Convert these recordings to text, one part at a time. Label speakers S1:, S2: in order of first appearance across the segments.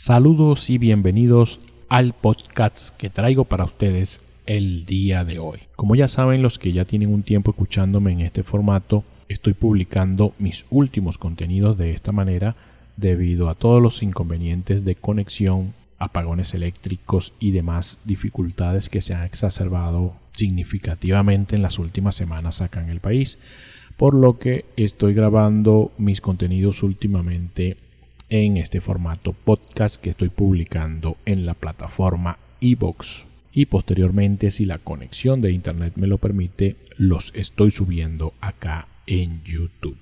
S1: Saludos y bienvenidos al podcast que traigo para ustedes el día de hoy. Como ya saben, los que ya tienen un tiempo escuchándome en este formato, estoy publicando mis últimos contenidos de esta manera debido a todos los inconvenientes de conexión, apagones eléctricos y demás dificultades que se han exacerbado significativamente en las últimas semanas acá en el país, por lo que estoy grabando mis contenidos últimamente en este formato podcast que estoy publicando en la plataforma iVoox, y posteriormente, si la conexión de internet me lo permite, los estoy subiendo acá en YouTube.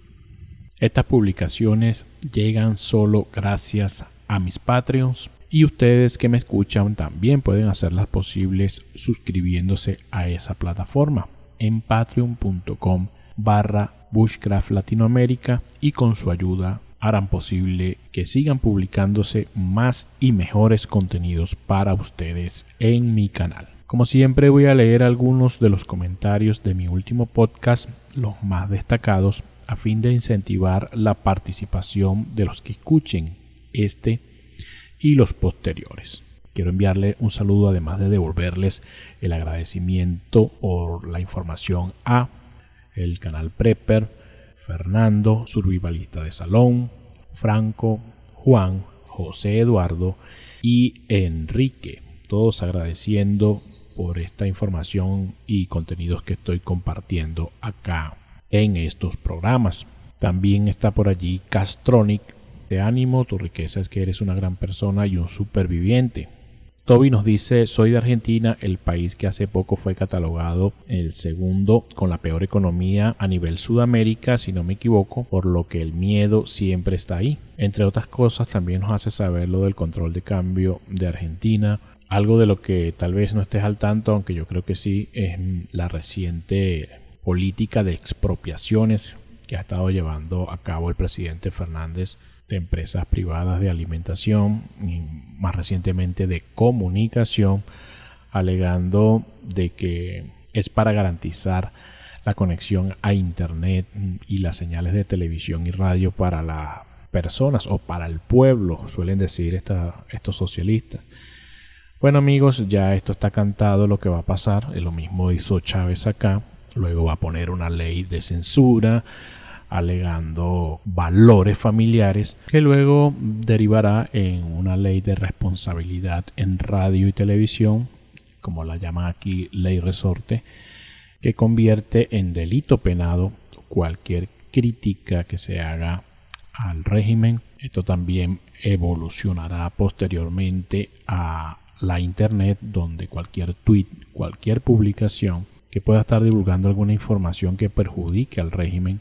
S1: Estas publicaciones llegan solo gracias a mis Patreons, y ustedes que me escuchan también pueden hacerlas posibles suscribiéndose a esa plataforma en patreon.com/Bushcraft Latinoamérica, y con su ayuda harán posible que sigan publicándose más y mejores contenidos para ustedes en mi canal. Como siempre, voy a leer algunos de los comentarios de mi último podcast, los más destacados, a fin de incentivar la participación de los que escuchen este y los posteriores. Quiero enviarle un saludo, además de devolverles el agradecimiento por la información a el canal Prepper, Fernando, survivalista de salón, Franco, Juan, José Eduardo y Enrique, todos agradeciendo por esta información y contenidos que estoy compartiendo acá en estos programas. También está por allí Castronic: de ánimo, tu riqueza es que eres una gran persona y un superviviente. Toby nos dice: soy de Argentina, el país que hace poco fue catalogado el segundo con la peor economía a nivel Sudamérica, si no me equivoco, por lo que el miedo siempre está ahí. Entre otras cosas, también nos hace saber lo del control de cambio de Argentina, algo de lo que tal vez no estés al tanto, aunque yo creo que sí, es la reciente política de expropiaciones que ha estado llevando a cabo el presidente Fernández de empresas privadas de alimentación y más recientemente de comunicación, alegando de que es para garantizar la conexión a internet y las señales de televisión y radio para las personas o para el pueblo, suelen decir estos socialistas. Bueno, amigos, ya esto está cantado lo que va a pasar. Lo mismo hizo Chávez acá. Luego va a poner una ley de censura alegando valores familiares, que luego derivará en una ley de responsabilidad en radio y televisión, como la llaman aquí, ley resorte, que convierte en delito penado cualquier crítica que se haga al régimen. Esto también evolucionará posteriormente a la internet, donde cualquier tweet, cualquier publicación que pueda estar divulgando alguna información que perjudique al régimen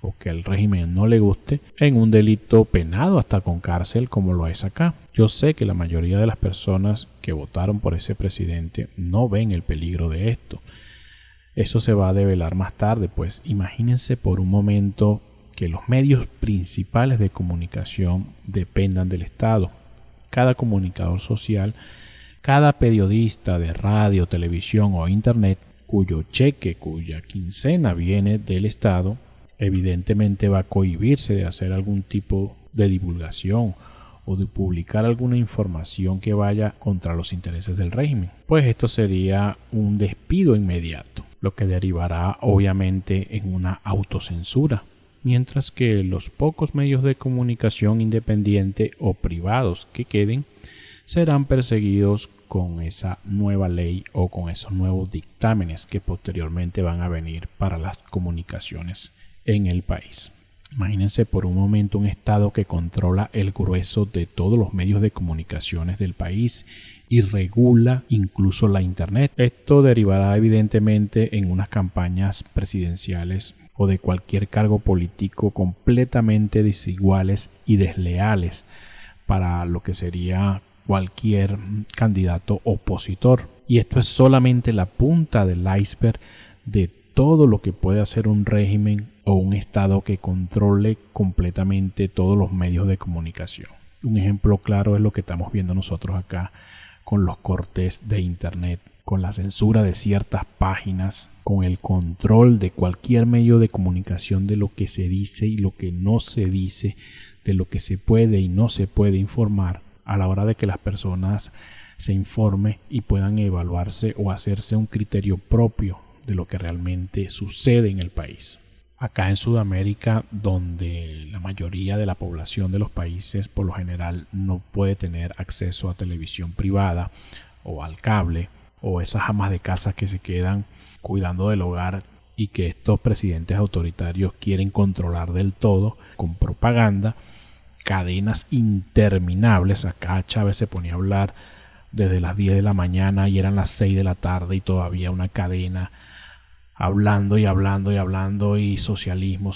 S1: o que al régimen no le guste, en un delito penado hasta con cárcel, como lo es acá. Yo sé que la mayoría de las personas que votaron por ese presidente no ven el peligro de esto. Eso se va a develar más tarde, pues imagínense por un momento que los medios principales de comunicación dependan del Estado. Cada comunicador social, cada periodista de radio, televisión o internet cuya quincena viene del Estado, evidentemente va a cohibirse de hacer algún tipo de divulgación o de publicar alguna información que vaya contra los intereses del régimen. Pues esto sería un despido inmediato, lo que derivará obviamente en una autocensura, mientras que los pocos medios de comunicación independiente o privados que queden serán perseguidos con esa nueva ley o con esos nuevos dictámenes que posteriormente van a venir para las comunicaciones en el país. Imagínense por un momento un Estado que controla el grueso de todos los medios de comunicaciones del país y regula incluso la internet. Esto derivará evidentemente en unas campañas presidenciales o de cualquier cargo político completamente desiguales y desleales para lo que sería cualquier candidato opositor. Y esto es solamente la punta del iceberg de todo lo que puede hacer un régimen o un Estado que controle completamente todos los medios de comunicación. Un ejemplo claro es lo que estamos viendo nosotros acá con los cortes de internet, con la censura de ciertas páginas, con el control de cualquier medio de comunicación de lo que se dice y lo que no se dice, de lo que se puede y no se puede informar. a la hora de que las personas se informen y puedan evaluarse o hacerse un criterio propio de lo que realmente sucede en el país. Acá en Sudamérica, donde la mayoría de la población de los países por lo general no puede tener acceso a televisión privada o al cable, o esas amas de casa que se quedan cuidando del hogar y que estos presidentes autoritarios quieren controlar del todo con propaganda, cadenas interminables. Acá Chávez se ponía a hablar desde las 10 de la mañana y eran las 6 de la tarde y todavía una cadena hablando y hablando y hablando, y socialismo,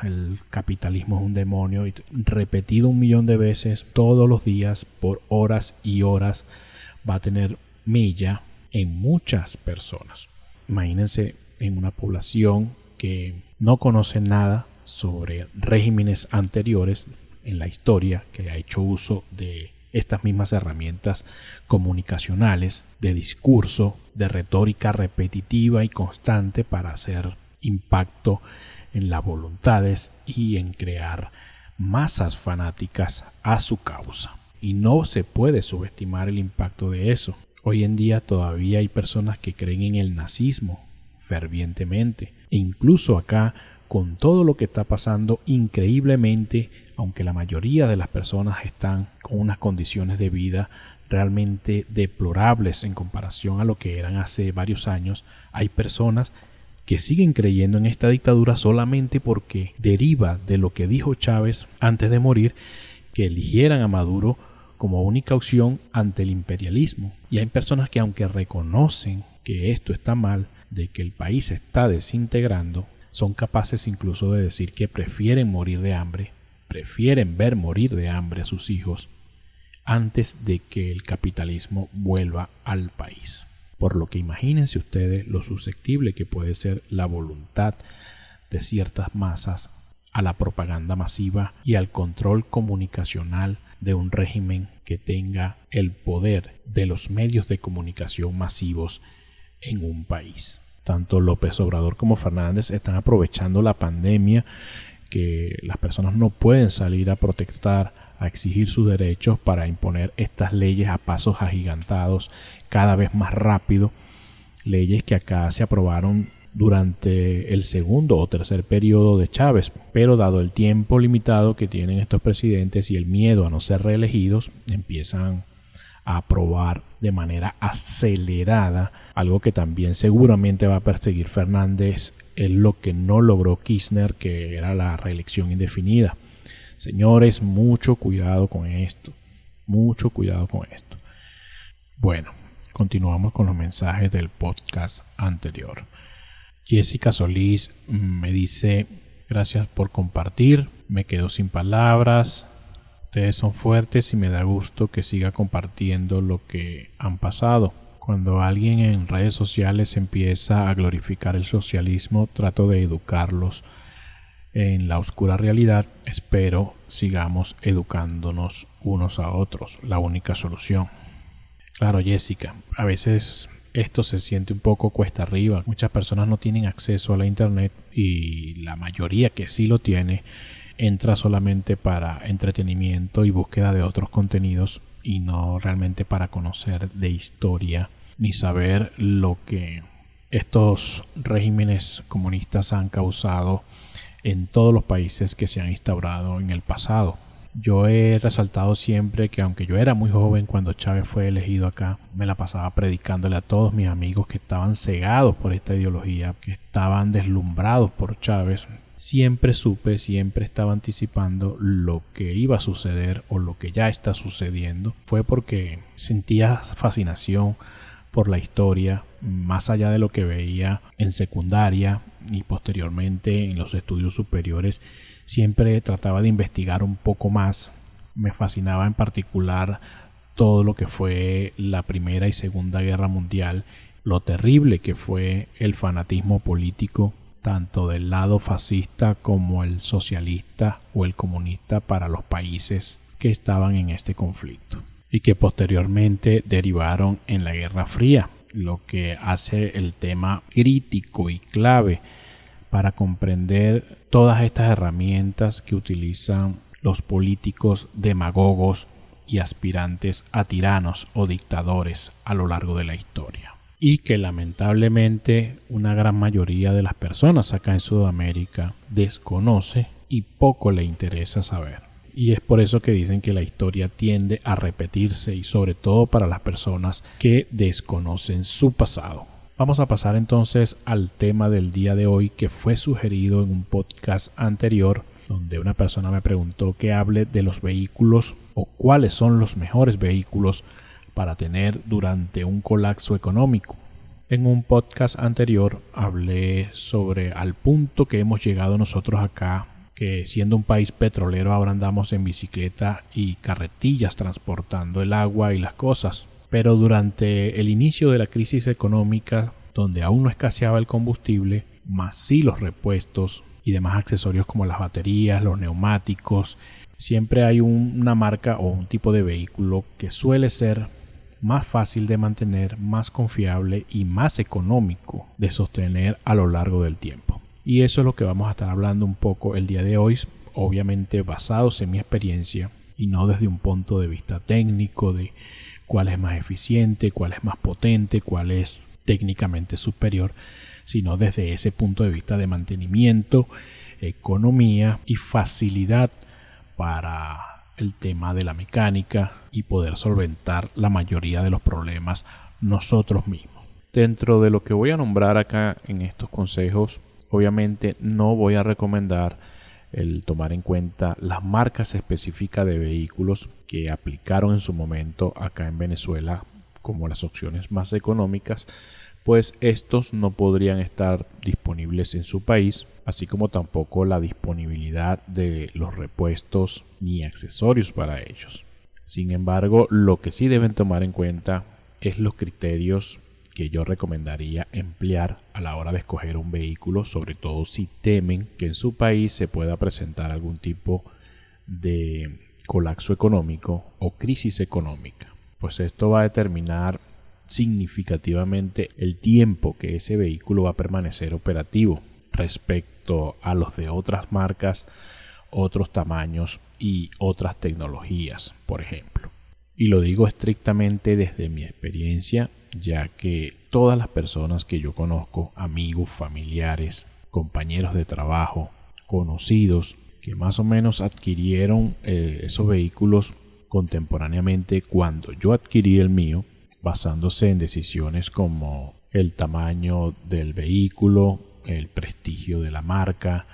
S1: el capitalismo es un demonio, y repetido 1.000.000 de veces todos los días por horas y horas, va a tener mella en muchas personas. Imagínense en una población que no conoce nada sobre regímenes anteriores en la historia, que ha hecho uso de estas mismas herramientas comunicacionales, de discurso, de retórica repetitiva y constante para hacer impacto en las voluntades y en crear masas fanáticas a su causa. Y no se puede subestimar el impacto de eso. Hoy en día todavía hay personas que creen en el nazismo fervientemente. E incluso acá, con todo lo que está pasando, increíblemente, aunque la mayoría de las personas están con unas condiciones de vida realmente deplorables en comparación a lo que eran hace varios años, hay personas que siguen creyendo en esta dictadura solamente porque deriva de lo que dijo Chávez antes de morir, que eligieran a Maduro como única opción ante el imperialismo. Y hay personas que, aunque reconocen que esto está mal, de que el país se está desintegrando, son capaces incluso de decir que prefieren morir de hambre, prefieren ver morir de hambre a sus hijos antes de que el capitalismo vuelva al país. Por lo que imagínense ustedes lo susceptible que puede ser la voluntad de ciertas masas a la propaganda masiva y al control comunicacional de un régimen que tenga el poder de los medios de comunicación masivos en un país. Tanto López Obrador como Fernández están aprovechando la pandemia, que las personas no pueden salir a protestar, a exigir sus derechos, para imponer estas leyes a pasos agigantados, cada vez más rápido. Leyes que acá se aprobaron durante el segundo o tercer periodo de Chávez, pero dado el tiempo limitado que tienen estos presidentes y el miedo a no ser reelegidos, empiezan a aprobar de manera acelerada, algo que también seguramente va a perseguir Fernández. Es lo que no logró Kirchner, que era la reelección indefinida. Señores, mucho cuidado con esto, mucho cuidado con esto. Bueno, continuamos con los mensajes del podcast anterior. Jessica Solís me dice: gracias por compartir, me quedo sin palabras. Ustedes son fuertes y me da gusto que siga compartiendo lo que han pasado. Cuando alguien en redes sociales empieza a glorificar el socialismo, trato de educarlos en la oscura realidad. Espero sigamos educándonos unos a otros, la única solución. Claro, Jessica, a veces esto se siente un poco cuesta arriba. Muchas personas no tienen acceso a la internet, y la mayoría que sí lo tiene entra solamente para entretenimiento y búsqueda de otros contenidos, y no realmente para conocer de historia ni saber lo que estos regímenes comunistas han causado en todos los países que se han instaurado en el pasado. Yo he resaltado siempre que, aunque yo era muy joven cuando Chávez fue elegido acá, me la pasaba predicándole a todos mis amigos que estaban cegados por esta ideología, que estaban deslumbrados por Chávez. Siempre estaba anticipando lo que iba a suceder o lo que ya está sucediendo. Fue porque sentía fascinación por la historia, más allá de lo que veía en secundaria y posteriormente en los estudios superiores. Siempre trataba de investigar un poco más. Me fascinaba en particular todo lo que fue la Primera y Segunda Guerra Mundial, lo terrible que fue el fanatismo político, tanto del lado fascista como el socialista o el comunista, para los países que estaban en este conflicto, y que posteriormente derivaron en la Guerra Fría, lo que hace el tema crítico y clave para comprender todas estas herramientas que utilizan los políticos demagogos y aspirantes a tiranos o dictadores a lo largo de la historia. Y que lamentablemente una gran mayoría de las personas acá en Sudamérica desconoce y poco le interesa saber. Y es por eso que dicen que la historia tiende a repetirse, y sobre todo para las personas que desconocen su pasado. Vamos a pasar entonces al tema del día de hoy, que fue sugerido en un podcast anterior, donde una persona me preguntó que hable de los vehículos o cuáles son los mejores vehículos para tener durante un colapso económico. En un podcast anterior hablé sobre al punto que hemos llegado nosotros acá, que siendo un país petrolero ahora andamos en bicicleta y carretillas transportando el agua y las cosas. Pero durante el inicio de la crisis económica, donde aún no escaseaba el combustible, más sí los repuestos y demás accesorios como las baterías, los neumáticos, siempre hay una marca o un tipo de vehículo que suele ser más fácil de mantener, más confiable y más económico de sostener a lo largo del tiempo. Y eso es lo que vamos a estar hablando un poco el día de hoy, obviamente basados en mi experiencia y no desde un punto de vista técnico de cuál es más eficiente, cuál es más potente, cuál es técnicamente superior, sino desde ese punto de vista de mantenimiento, economía y facilidad para el tema de la mecánica y poder solventar la mayoría de los problemas nosotros mismos. Dentro de lo que voy a nombrar acá en estos consejos, obviamente no voy a recomendar el tomar en cuenta las marcas específicas de vehículos que aplicaron en su momento acá en Venezuela como las opciones más económicas, pues estos no podrían estar disponibles en su país, así como tampoco la disponibilidad de los repuestos ni accesorios para ellos. Sin embargo, lo que sí deben tomar en cuenta es los criterios que yo recomendaría emplear a la hora de escoger un vehículo, sobre todo si temen que en su país se pueda presentar algún tipo de colapso económico o crisis económica, pues esto va a determinar significativamente el tiempo que ese vehículo va a permanecer operativo respecto a los de otras marcas, otros tamaños y otras tecnologías, por ejemplo. Y lo digo estrictamente desde mi experiencia, ya que todas las personas que yo conozco, amigos, familiares, compañeros de trabajo, conocidos, que más o menos adquirieron esos vehículos contemporáneamente cuando yo adquirí el mío, basándose en decisiones como el tamaño del vehículo, el prestigio de la marca,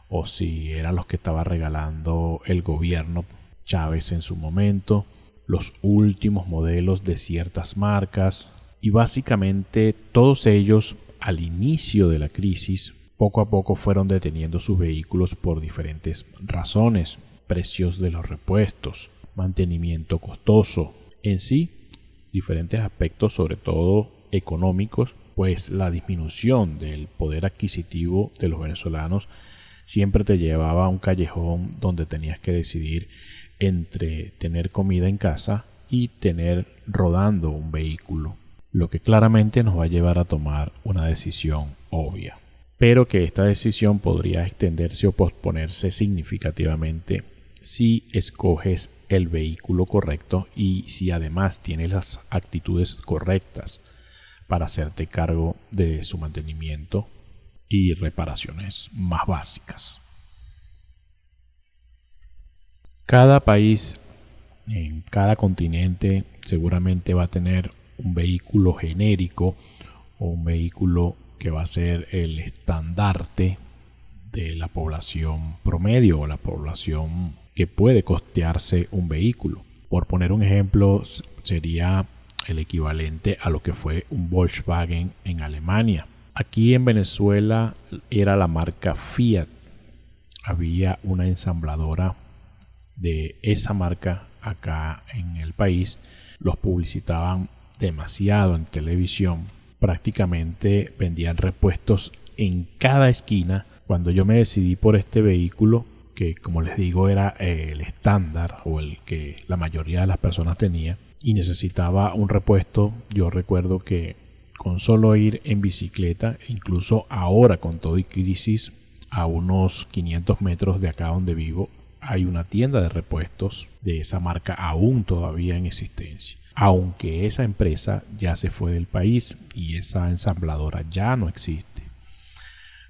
S1: o si eran los que estaba regalando el gobierno Chávez en su momento, los últimos modelos de ciertas marcas, y básicamente todos ellos al inicio de la crisis poco a poco fueron deteniendo sus vehículos por diferentes razones: precios de los repuestos, mantenimiento costoso, en sí diferentes aspectos, sobre todo económicos, pues la disminución del poder adquisitivo de los venezolanos siempre te llevaba a un callejón donde tenías que decidir entre tener comida en casa y tener rodando un vehículo, lo que claramente nos va a llevar a tomar una decisión obvia, pero que esta decisión podría extenderse o posponerse significativamente si escoges el vehículo correcto y si además tienes las actitudes correctas para hacerte cargo de su mantenimiento y reparaciones más básicas. Cada país en cada continente seguramente va a tener un vehículo genérico o un vehículo que va a ser el estandarte de la población promedio o la población que puede costearse un vehículo. Por poner un ejemplo, sería el equivalente a lo que fue un Volkswagen en Alemania. Aquí en Venezuela era la marca Fiat. Había una ensambladora de esa marca acá en el país. Los publicitaban demasiado en televisión. Prácticamente vendían repuestos en cada esquina. Cuando yo me decidí por este vehículo, que como les digo era el estándar o el que la mayoría de las personas tenía, y necesitaba un repuesto, yo recuerdo que con solo ir en bicicleta, incluso ahora con todo y crisis, a unos 500 metros de acá donde vivo hay una tienda de repuestos de esa marca aún todavía en existencia, aunque esa empresa ya se fue del país y esa ensambladora ya no existe.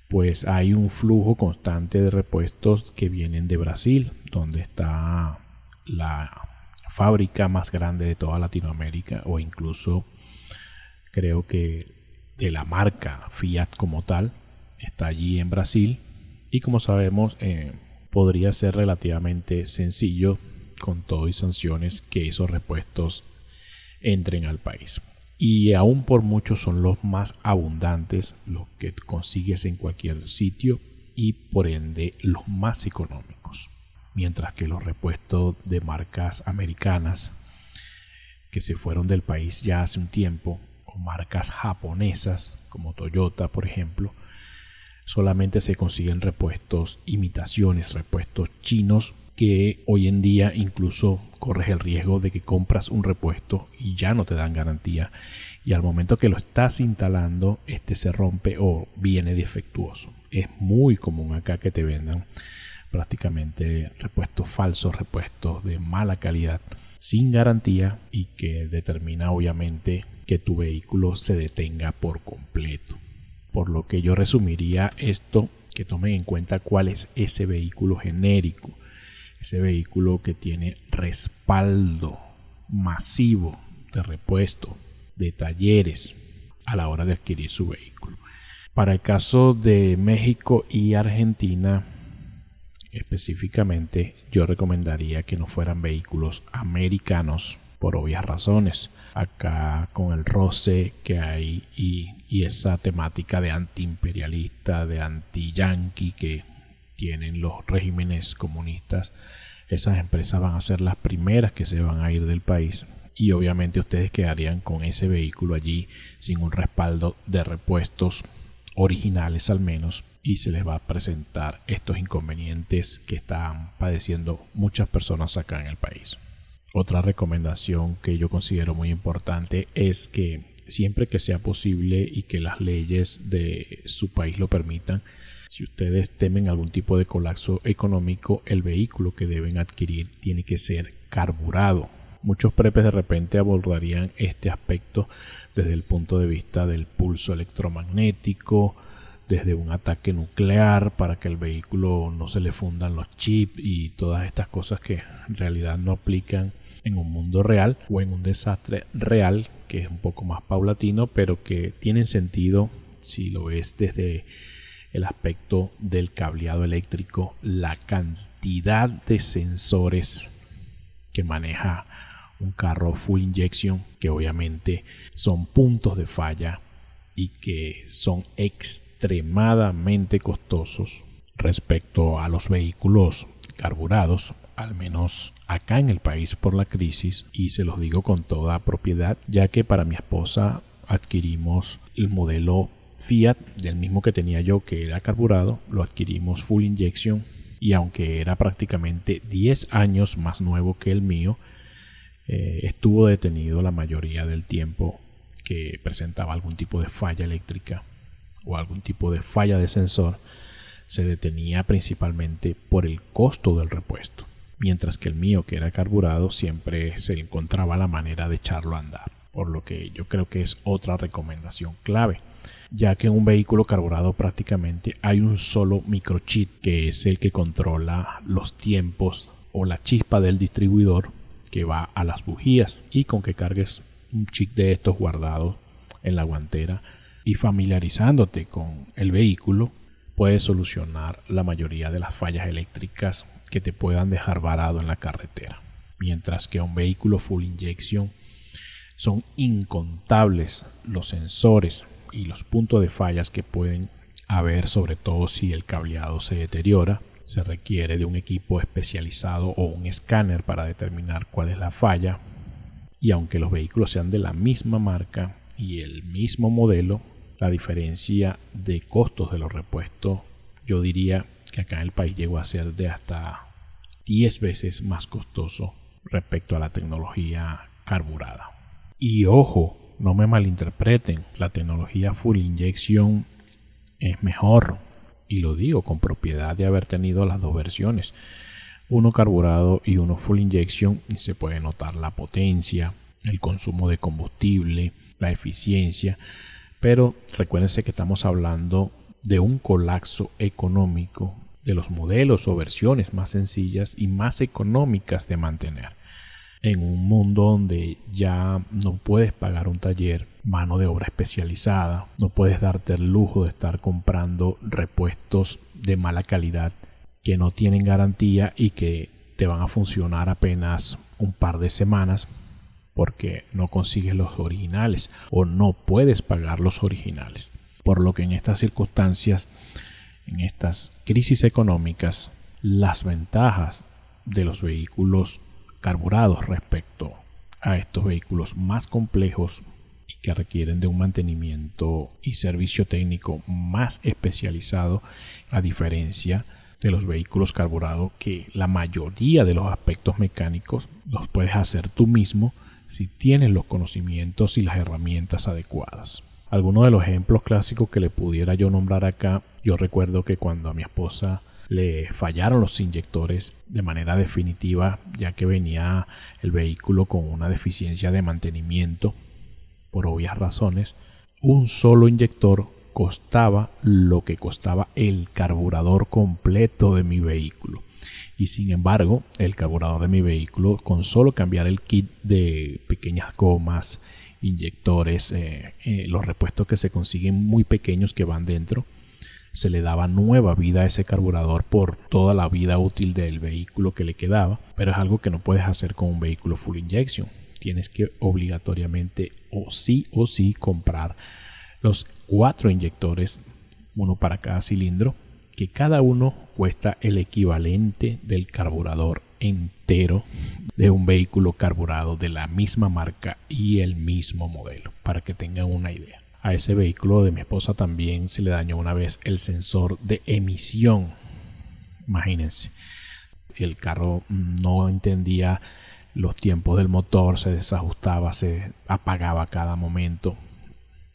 S1: Pues hay un flujo constante de repuestos que vienen de Brasil, donde está la fábrica más grande de toda Latinoamérica, o incluso creo que de la marca Fiat como tal, está allí en Brasil. Y como sabemos, podría ser relativamente sencillo, con todo y sanciones, que esos repuestos entren al país. Y aún por mucho son los más abundantes, los que consigues en cualquier sitio y por ende los más económicos. Mientras que los repuestos de marcas americanas que se fueron del país ya hace un tiempo, o marcas japonesas como Toyota por ejemplo, solamente se consiguen repuestos imitaciones, repuestos chinos, que hoy en día incluso corres el riesgo de que compras un repuesto y ya no te dan garantía, y al momento que lo estás instalando este se rompe o viene defectuoso. Es muy común acá que te vendan prácticamente repuestos falsos, repuestos de mala calidad sin garantía, y que determina obviamente que tu vehículo se detenga por completo. Por lo que yo resumiría esto, que tomen en cuenta cuál es ese vehículo genérico, ese vehículo que tiene respaldo masivo de repuesto, de talleres a la hora de adquirir su vehículo. Para el caso de México y Argentina específicamente, yo recomendaría que no fueran vehículos americanos por obvias razones. Acá con el roce que hay y esa temática de antiimperialista, de anti-yanqui que tienen los regímenes comunistas, esas empresas van a ser las primeras que se van a ir del país, y obviamente ustedes quedarían con ese vehículo allí sin un respaldo de repuestos originales al menos, y se les va a presentar estos inconvenientes que están padeciendo muchas personas acá en el país. Otra recomendación que yo considero muy importante es que siempre que sea posible y que las leyes de su país lo permitan, si ustedes temen algún tipo de colapso económico, el vehículo que deben adquirir tiene que ser carburado. Muchos prepes de repente abordarían este aspecto desde el punto de vista del pulso electromagnético, desde un ataque nuclear para que el vehículo no se le fundan los chips y todas estas cosas que en realidad no aplican en un mundo real o en un desastre real, que es un poco más paulatino, pero que tienen sentido si lo ves desde el aspecto del cableado eléctrico, la cantidad de sensores que maneja un carro full injection, que obviamente son puntos de falla y que son extremadamente costosos respecto a los vehículos carburados, al menos acá en el país por la crisis, y se los digo con toda propiedad, ya que para mi esposa adquirimos el modelo Fiat, del mismo que tenía yo, que era carburado, lo adquirimos full injection, y aunque era prácticamente 10 años más nuevo que el mío, estuvo detenido la mayoría del tiempo que presentaba algún tipo de falla eléctrica o algún tipo de falla de sensor. Se detenía principalmente por el costo del repuesto, mientras que el mío, que era carburado, siempre se encontraba la manera de echarlo a andar, por lo que yo creo que es otra recomendación clave, ya que en un vehículo carburado prácticamente hay un solo microchip, que es el que controla los tiempos o la chispa del distribuidor que va a las bujías, y con que cargues un chip de estos guardados en la guantera y familiarizándote con el vehículo, puedes solucionar la mayoría de las fallas eléctricas que te puedan dejar varado en la carretera. Mientras que a un vehículo full injection son incontables los sensores y los puntos de fallas que pueden haber, sobre todo si el cableado se deteriora. Se requiere de un equipo especializado o un escáner para determinar cuál es la falla, y aunque los vehículos sean de la misma marca y el mismo modelo, la diferencia de costos de los repuestos, yo diría que acá en el país llegó a ser de hasta 10 veces más costoso respecto a la tecnología carburada. Y ojo, no me malinterpreten, la tecnología full injection es mejor, y lo digo con propiedad de haber tenido las dos versiones. uno carburado y uno full injection, y se puede notar la potencia, el consumo de combustible, la eficiencia. Pero recuérdense que estamos hablando de un colapso económico de los modelos o versiones más sencillas y más económicas de mantener. En un mundo donde ya no puedes pagar un taller, mano de obra especializada, no puedes darte el lujo de estar comprando repuestos de mala calidad que no tienen garantía y que te van a funcionar apenas un par de semanas porque no consigues los originales o no puedes pagar los originales. Por lo que en estas circunstancias, en estas crisis económicas, las ventajas de los vehículos carburados respecto a estos vehículos más complejos y que requieren de un mantenimiento y servicio técnico más especializado, a diferencia de los vehículos carburados que la mayoría de los aspectos mecánicos los puedes hacer tú mismo si tienes los conocimientos y las herramientas adecuadas. Algunos de los ejemplos clásicos que le pudiera yo nombrar acá, yo recuerdo que cuando a mi esposa le fallaron los inyectores de manera definitiva, ya que venía el vehículo con una deficiencia de mantenimiento por obvias razones, un solo inyector costaba lo que costaba el carburador completo de mi vehículo. Y sin embargo, el carburador de mi vehículo, con solo cambiar el kit de pequeñas gomas, inyectores, los repuestos que se consiguen muy pequeños que van dentro, se le daba nueva vida a ese carburador por toda la vida útil del vehículo que le quedaba. Pero es algo que no puedes hacer con un vehículo full injection. Tienes que obligatoriamente o sí comprar los 4 inyectores, uno para cada cilindro, que cada uno cuesta el equivalente del carburador entero de un vehículo carburado de la misma marca y el mismo modelo, para que tengan una idea. A ese vehículo de mi esposa también se le dañó una vez el sensor de emisión. Imagínense, el carro no entendía los tiempos del motor, se desajustaba, se apagaba a cada momento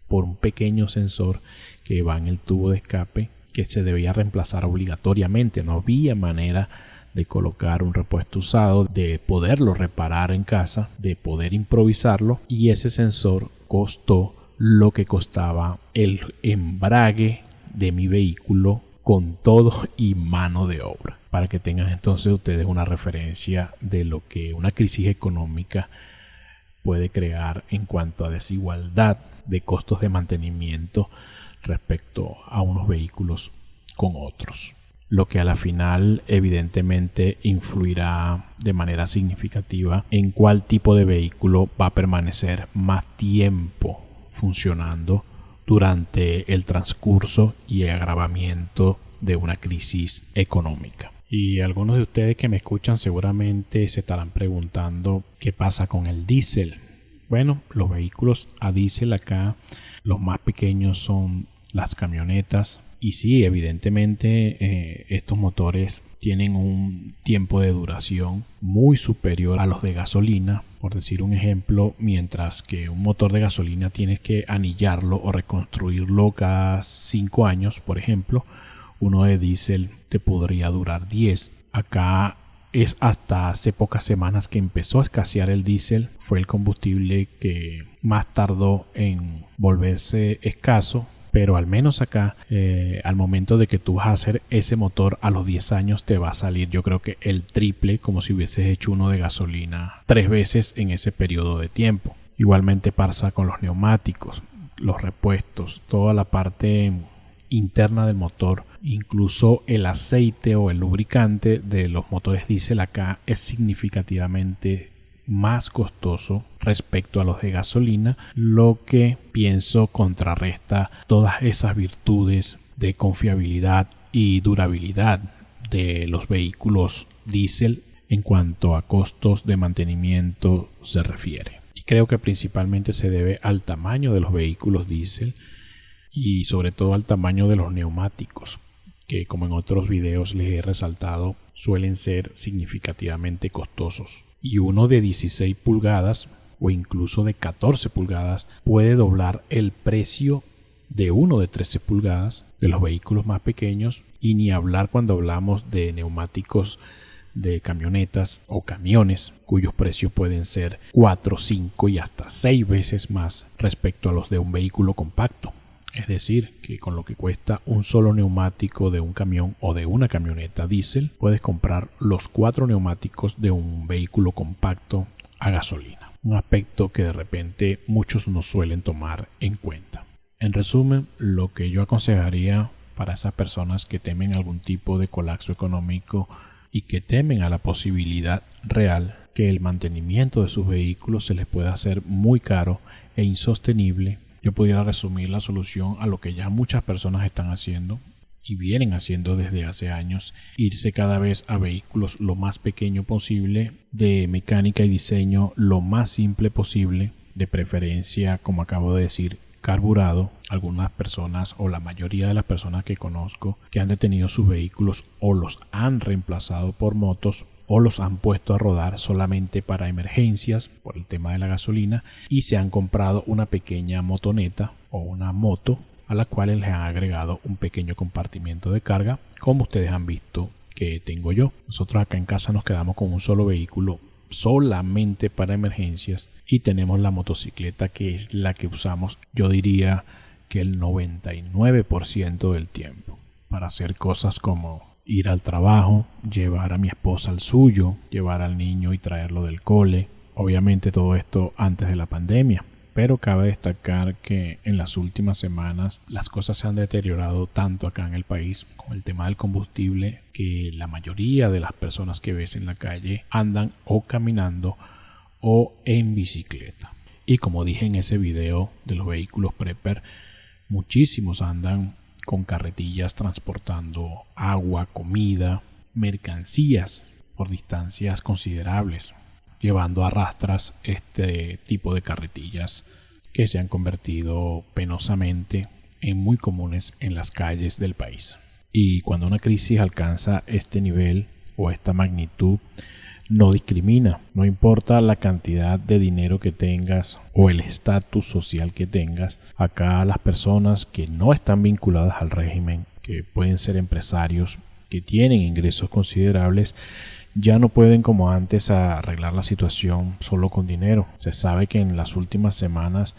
S1: por un pequeño sensor que va en el tubo de escape, que se debía reemplazar obligatoriamente. No había manera de colocar un repuesto usado, de poderlo reparar en casa, de poder improvisarlo, y ese sensor costó lo que costaba el embrague de mi vehículo con todo y mano de obra, para que tengan entonces ustedes una referencia de lo que una crisis económica puede crear en cuanto a desigualdad de costos de mantenimiento respecto a unos vehículos con otros, lo que a la final evidentemente influirá de manera significativa en cuál tipo de vehículo va a permanecer más tiempo funcionando durante el transcurso y el agravamiento de una crisis económica. Y algunos de ustedes que me escuchan seguramente se estarán preguntando qué pasa con el diésel. Bueno, los vehículos a diésel acá, los más pequeños son las camionetas, y sí, evidentemente estos motores tienen un tiempo de duración muy superior a los de gasolina. Por decir un ejemplo, mientras que un motor de gasolina tienes que anillarlo o reconstruirlo cada 5 años, por ejemplo, uno de diésel te podría durar 10. Acá es hasta hace pocas semanas que empezó a escasear el diésel. Fue el combustible que más tardó en volverse escaso. Pero al menos acá, al momento de que tú vas a hacer ese motor a los 10 años, te va a salir, yo creo que el triple, como si hubieses hecho uno de gasolina 3 veces en ese periodo de tiempo. Igualmente pasa con los neumáticos, los repuestos, toda la parte interna del motor, incluso el aceite o el lubricante de los motores diésel acá es significativamente más costoso respecto a los de gasolina, lo que pienso contrarresta todas esas virtudes de confiabilidad y durabilidad de los vehículos diésel en cuanto a costos de mantenimiento se refiere. Y creo que principalmente se debe al tamaño de los vehículos diésel y sobre todo al tamaño de los neumáticos, que como en otros videos les he resaltado suelen ser significativamente costosos. Y uno de 16 pulgadas o incluso de 14 pulgadas puede doblar el precio de uno de 13 pulgadas de los vehículos más pequeños, y ni hablar cuando hablamos de neumáticos de camionetas o camiones cuyos precios pueden ser 4, 5 y hasta 6 veces más respecto a los de un vehículo compacto. Es decir, que con lo que cuesta un solo neumático de un camión o de una camioneta diésel, puedes comprar los 4 neumáticos de un vehículo compacto a gasolina. Un aspecto que de repente muchos no suelen tomar en cuenta. En resumen, lo que yo aconsejaría para esas personas que temen algún tipo de colapso económico y que temen a la posibilidad real que el mantenimiento de sus vehículos se les pueda hacer muy caro e insostenible, yo pudiera resumir la solución a lo que ya muchas personas están haciendo y vienen haciendo desde hace años: irse cada vez a vehículos lo más pequeño posible, de mecánica y diseño lo más simple posible, de preferencia, como acabo de decir, carburado. Algunas personas o la mayoría de las personas que conozco que han detenido sus vehículos o los han reemplazado por motos o los han puesto a rodar solamente para emergencias por el tema de la gasolina y se han comprado una pequeña motoneta o una moto a la cual les han agregado un pequeño compartimiento de carga, como ustedes han visto que tengo yo. Nosotros acá en casa nos quedamos con un solo vehículo solamente para emergencias y tenemos la motocicleta, que es la que usamos, yo diría que el 99% del tiempo, para hacer cosas como ir al trabajo, llevar a mi esposa al suyo, llevar al niño y traerlo del cole. Obviamente todo esto antes de la pandemia, pero cabe destacar que en las últimas semanas las cosas se han deteriorado tanto acá en el país con el tema del combustible, que la mayoría de las personas que ves en la calle andan o caminando o en bicicleta. Y como dije en ese video de los vehículos prepper, muchísimos andan con carretillas transportando agua, comida, mercancías por distancias considerables, llevando a rastras este tipo de carretillas que se han convertido penosamente en muy comunes en las calles del país. Y cuando una crisis alcanza este nivel o esta magnitud, no discrimina, no importa la cantidad de dinero que tengas o el estatus social que tengas. Acá las personas que no están vinculadas al régimen, que pueden ser empresarios, que tienen ingresos considerables, ya no pueden como antes arreglar la situación solo con dinero. Se sabe que en las últimas semanas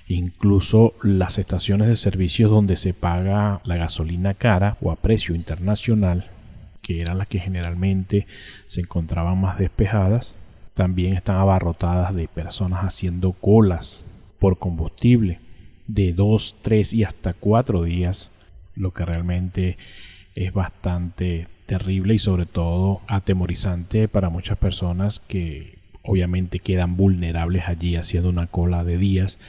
S1: incluso las estaciones de servicios donde se paga la gasolina cara o a precio internacional, que eran las que generalmente se encontraban más despejadas, también están abarrotadas de personas haciendo colas por combustible de 2, 3 y hasta 4 días, lo que realmente es bastante terrible y sobre todo atemorizante para muchas personas que obviamente quedan vulnerables allí haciendo una cola de días,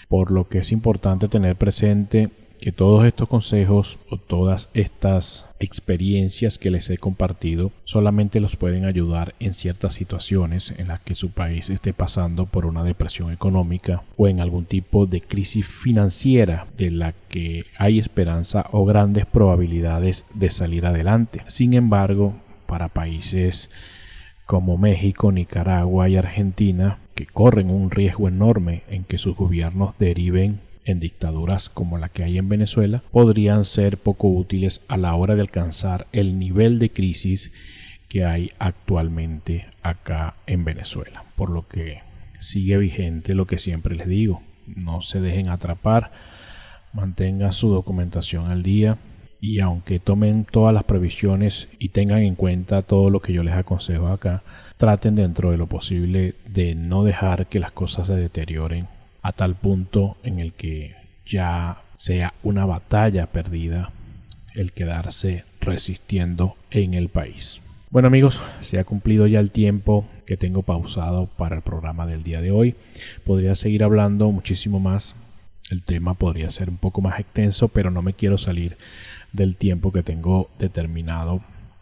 S1: por lo que es importante tener presente que todos estos consejos o todas estas experiencias que les he compartido solamente los pueden ayudar en ciertas situaciones en las que su país esté pasando por una depresión económica o en algún tipo de crisis financiera de la que hay esperanza o grandes probabilidades de salir adelante. Sin embargo, para países como México, Nicaragua y Argentina, que corren un riesgo enorme en que sus gobiernos deriven en dictaduras como la que hay en Venezuela, podrían ser poco útiles a la hora de alcanzar el nivel de crisis que hay actualmente acá en Venezuela. Por lo que sigue vigente lo que siempre les digo: no se dejen atrapar, mantengan su documentación al día y aunque tomen todas las previsiones y tengan en cuenta todo lo que yo les aconsejo acá, traten dentro de lo posible de no dejar que las cosas se deterioren a tal punto en el que ya sea una batalla perdida el quedarse resistiendo en el país. Bueno amigos, se ha cumplido ya el tiempo que tengo pausado para el programa del día de hoy. Podría seguir hablando muchísimo más, el tema podría ser un poco más extenso, pero no me quiero salir del tiempo que tengo determinado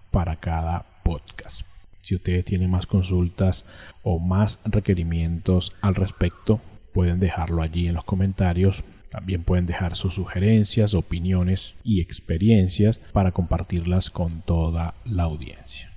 S1: para cada podcast. Si ustedes tienen más consultas o más requerimientos al respecto, pueden dejarlo allí en los comentarios. También pueden dejar sus sugerencias, opiniones y experiencias para compartirlas con toda la audiencia.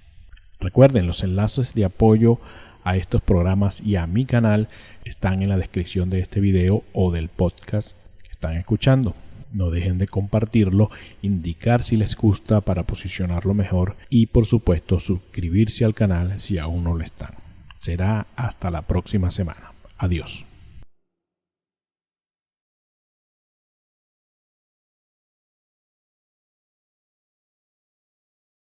S1: Recuerden, los enlaces de apoyo a estos programas y a mi canal están en la descripción de este video o del podcast que están escuchando. no dejen de compartirlo, indicar si les gusta para posicionarlo mejor y por supuesto suscribirse al canal si aún no lo están. Será hasta la próxima semana. Adiós.